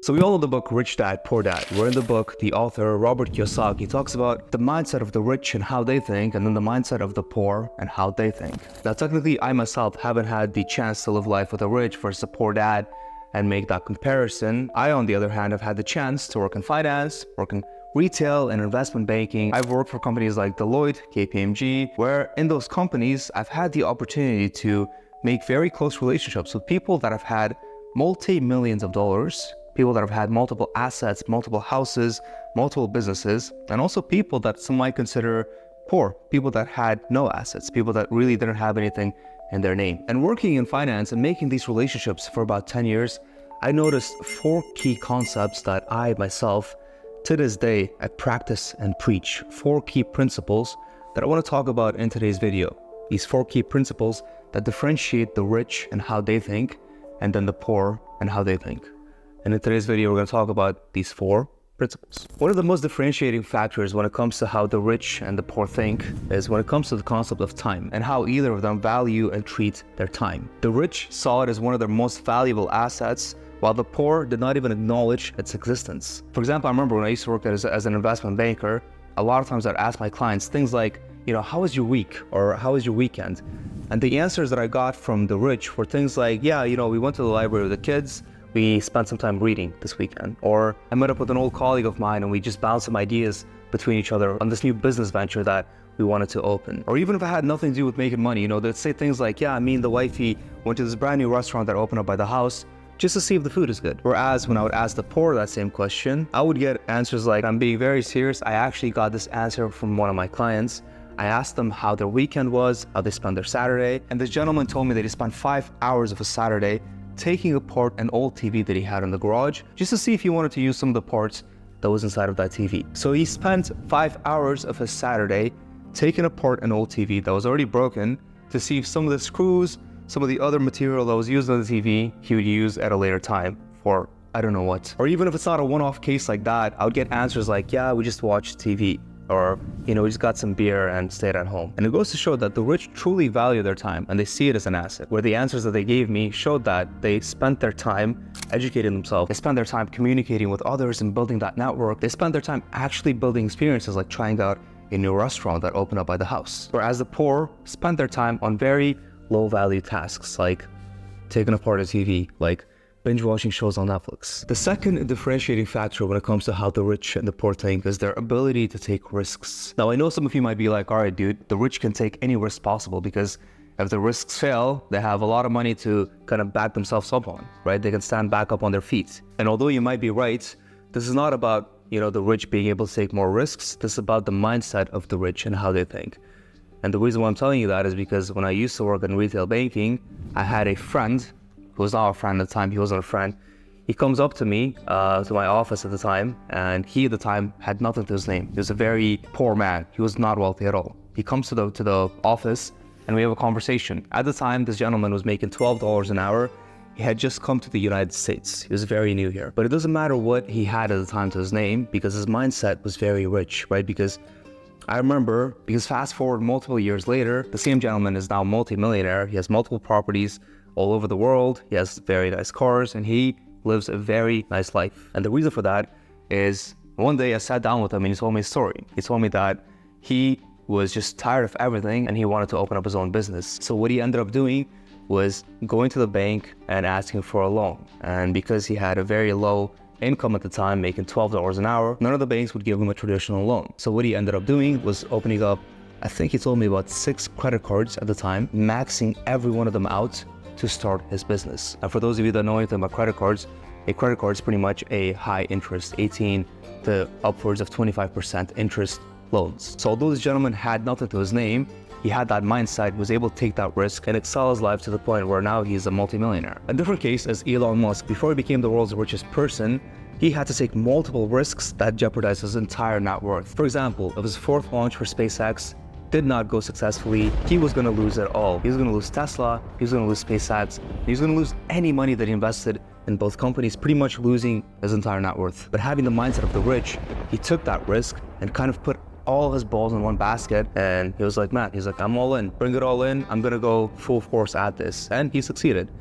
So we all know the book Rich Dad, Poor Dad, where in the book, the author, Robert Kiyosaki, talks about the mindset of the rich and how they think, and then the mindset of the poor and how they think. Now, technically, I myself haven't had the chance to live life with a rich versus a poor dad and make that comparison. I, on the other hand, have had the chance to work in finance, work in retail and investment banking. I've worked for companies like Deloitte, KPMG, where in those companies, I've had the opportunity to make very close relationships with people that have had multi-millions of dollars, people that have had multiple assets, multiple houses, multiple businesses, and also people that some might consider poor, people that had no assets, people that really didn't have anything in their name. And working in finance and making these relationships for about 10 years, I noticed 4 key concepts that I myself, to this day, I practice and preach. 4 key principles that I want to talk about in today's video. These 4 key principles that differentiate the rich and how they think, and then the poor and how they think. And in today's video, we're going to talk about these 4 principles. One of the most differentiating factors when it comes to how the rich and the poor think is when it comes to the concept of time and how either of them value and treat their time. The rich saw it as one of their most valuable assets, while the poor did not even acknowledge its existence. For example, I remember when I used to work as an investment banker, a lot of times I'd ask my clients things like, how was your week? Or how was your weekend? And the answers that I got from the rich were things like, we went to the library with the kids, we spent some time reading this weekend. Or I met up with an old colleague of mine and we just bounced some ideas between each other on this new business venture that we wanted to open. Or even if it had nothing to do with making money, they'd say things like, me and the wifey went to this brand new restaurant that opened up by the house just to see if the food is good. Whereas when I would ask the poor that same question, I would get answers like, I'm being very serious. I actually got this answer from one of my clients. I asked them how their weekend was, how they spent their Saturday. And this gentleman told me that he spent 5 hours of a Saturday taking apart an old TV that he had in the garage just to see if he wanted to use some of the parts that was inside of that TV. So he spent 5 hours of his Saturday taking apart an old TV that was already broken to see if some of the screws, some of the other material that was used on the TV, he would use at a later time for I don't know what. Or even if it's not a one-off case like that, I would get answers like, we just watched TV. Or, we just got some beer and stayed at home. And it goes to show that the rich truly value their time and they see it as an asset, where the answers that they gave me showed that they spent their time educating themselves. They spent their time communicating with others and building that network. They spent their time actually building experiences like trying out a new restaurant that opened up by the house. Whereas the poor spent their time on very low value tasks like taking apart a TV, like binge watching shows on Netflix. The second differentiating factor when it comes to how the rich and the poor think is their ability to take risks. Now, I know some of you might be like, all right, dude, the rich can take any risk possible because if the risks fail, they have a lot of money to kind of back themselves up on, right? They can stand back up on their feet. And although you might be right, this is not about, the rich being able to take more risks. This is about the mindset of the rich and how they think. And the reason why I'm telling you that is because when I used to work in retail banking, I had a friend who was not a friend at the time. He wasn't a friend. He comes up to me, to my office at the time, and he at the time had nothing to his name. He was a very poor man. He was not wealthy at all. He comes to the office and we have a conversation. At the time, this gentleman was making $12 an hour. He had just come to the United States. He was very new here. But it doesn't matter what he had at the time to his name because his mindset was very rich, right? Because I remember, fast forward multiple years later, the same gentleman is now multi-millionaire. He has multiple properties all over the world. He has very nice cars and he lives a very nice life. And the reason for that is one day I sat down with him and he told me a story. He told me that he was just tired of everything and he wanted to open up his own business. So what he ended up doing was going to the bank and asking for a loan. And because he had a very low income at the time, making $12 an hour, none of the banks would give him a traditional loan. So what he ended up doing was opening up, I think he told me about 6 credit cards at the time, maxing every one of them out to start his business. And for those of you that know anything about credit cards, a credit card is pretty much a high interest, 18 to upwards of 25% interest loans. So although this gentleman had nothing to his name, he had that mindset, was able to take that risk and excel his life to the point where now he's a multimillionaire. A different case is Elon Musk. Before he became the world's richest person, he had to take multiple risks that jeopardized his entire net worth. For example, of his 4th launch for SpaceX, did not go successfully, he was going to lose it all. He was going to lose Tesla, he was going to lose SpaceX, he was going to lose any money that he invested in both companies, pretty much losing his entire net worth. But having the mindset of the rich, he took that risk and kind of put all his balls in one basket, and he was like, I'm all in, bring it all in, I'm going to go full force at this. And he succeeded.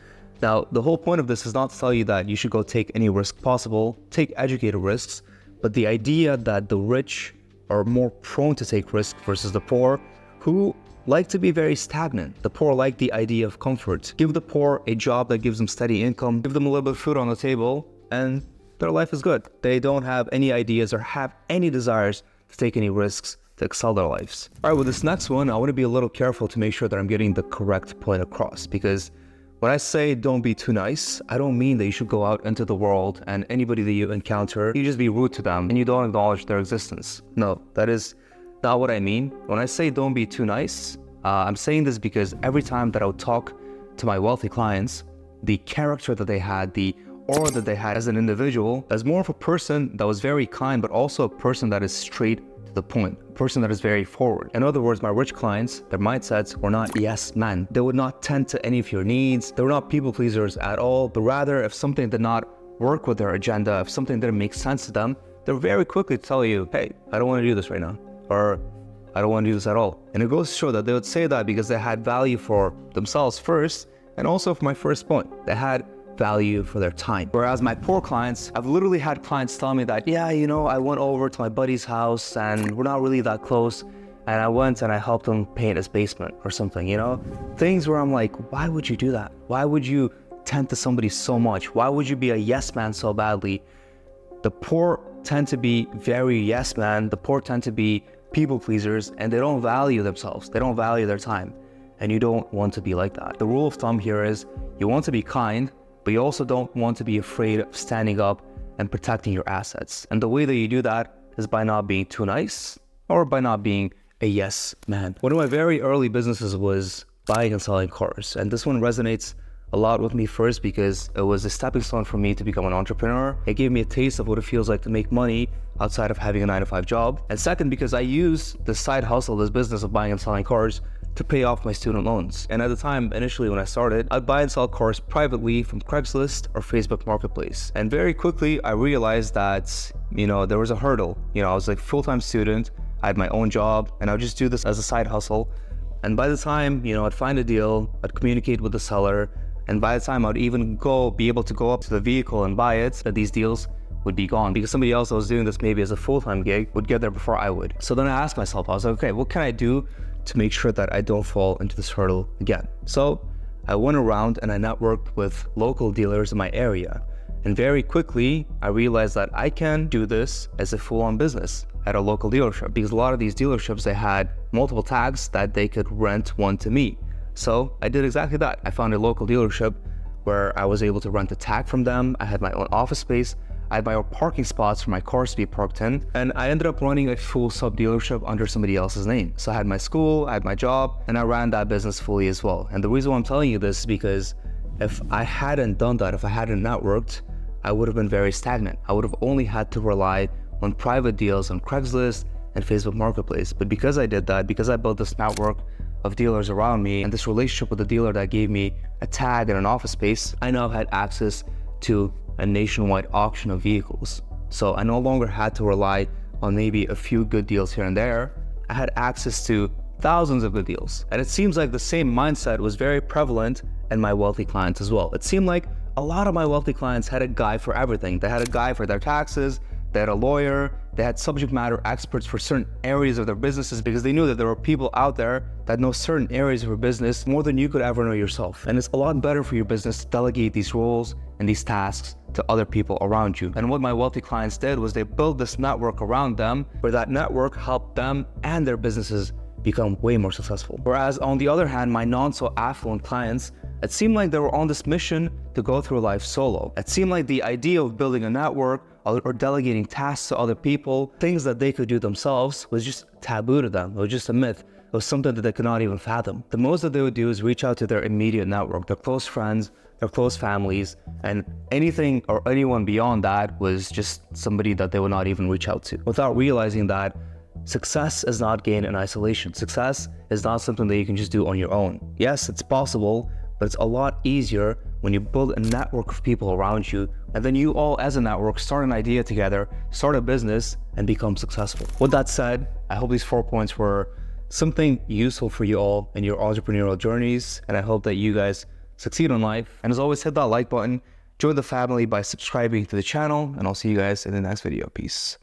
Now, the whole point of this is not to tell you that you should go take any risk possible, take educated risks, but the idea that the rich are more prone to take risk versus the poor, who like to be very stagnant. The poor like the idea of comfort. Give the poor a job that gives them steady income, give them a little bit of food on the table, and their life is good. They don't have any ideas or have any desires to take any risks to excel their lives. All right, with this next one, I want to be a little careful to make sure that I'm getting the correct point across, because when I say don't be too nice, I don't mean that you should go out into the world and anybody that you encounter, you just be rude to them and you don't acknowledge their existence. No, that is not what I mean. When I say don't be too nice, I'm saying this because every time that I would talk to my wealthy clients, the character that they had, the aura that they had as an individual, as more of a person that was very kind, but also a person that is straight to the point, a person that is very forward. In other words, my rich clients, their mindsets were not yes men. They would not tend to any of your needs. They were not people pleasers at all, but rather if something did not work with their agenda, if something didn't make sense to them, they're very quickly to tell you, hey, I don't want to do this right now, or I don't want to do this at all. And it goes to show that they would say that because they had value for themselves first, and also for my first point, they had value for their time. Whereas my poor clients, I've literally had clients tell me that, yeah, you know, I went over to my buddy's house and we're not really that close, and I went and I helped him paint his basement or something, you know? Things where I'm like, why would you do that? Why would you tend to somebody so much? Why would you be a yes man so badly? The poor tend to be very yes man. The poor tend to be people pleasers, and they don't value themselves. They don't value their time. And you don't want to be like that. The rule of thumb here is you want to be kind, but you also don't want to be afraid of standing up and protecting your assets. And the way that you do that is by not being too nice or by not being a yes man. One of my very early businesses was buying and selling cars. And this one resonates a lot with me first because it was a stepping stone for me to become an entrepreneur. It gave me a taste of what it feels like to make money outside of having a 9-to-5 job. And second, because I used this side hustle, this business of buying and selling cars, to pay off my student loans. And at the time, initially when I started, I'd buy and sell cars privately from Craigslist or Facebook Marketplace. And very quickly, I realized that, there was a hurdle. I was like a full-time student, I had my own job, and I would just do this as a side hustle. And by the time, I'd find a deal, I'd communicate with the seller, and by the time I'd even be able to go up to the vehicle and buy it, that these deals would be gone because somebody else that was doing this maybe as a full-time gig would get there before I would. So then I asked myself, I was like, okay, what can I do to make sure that I don't fall into this hurdle again? So I went around and I networked with local dealers in my area. And very quickly, I realized that I can do this as a full-on business at a local dealership because a lot of these dealerships, they had multiple tags that they could rent one to me. So I did exactly that. I found a local dealership where I was able to rent a tag from them. I had my own office space. I had my own parking spots for my cars to be parked in, and I ended up running a full sub dealership under somebody else's name. So I had my school, I had my job, and I ran that business fully as well. And the reason why I'm telling you this is because if I hadn't done that, if I hadn't networked, I would have been very stagnant. I would have only had to rely on private deals on Craigslist and Facebook Marketplace. But because I did that, because I built this network of dealers around me and this relationship with the dealer that gave me a tag and an office space, I now had access to a nationwide auction of vehicles. So I no longer had to rely on maybe a few good deals here and there. I had access to thousands of good deals. And it seems like the same mindset was very prevalent in my wealthy clients as well. It seemed like a lot of my wealthy clients had a guy for everything. They had a guy for their taxes, they had a lawyer, they had subject matter experts for certain areas of their businesses because they knew that there were people out there that know certain areas of your business more than you could ever know yourself. And it's a lot better for your business to delegate these roles and these tasks to other people around you. And what my wealthy clients did was they built this network around them where that network helped them and their businesses become way more successful. Whereas on the other hand, my non-so-affluent clients, it seemed like they were on this mission to go through life solo. It seemed like the idea of building a network or delegating tasks to other people, things that they could do themselves, was just taboo to them. It was just a myth. It was something that they could not even fathom. The most that they would do is reach out to their immediate network, their close friends, their close families, and anything or anyone beyond that was just somebody that they would not even reach out to, without realizing that success is not gained in isolation. Success is not something that you can just do on your own. Yes, it's possible, but it's a lot easier when you build a network of people around you, and then you all as a network start an idea together, start a business, and become successful. With that said, I hope these 4 points were something useful for you all in your entrepreneurial journeys, and I hope that you guys succeed in life. And as always, hit that like button, join the family by subscribing to the channel, and I'll see you guys in the next video. Peace.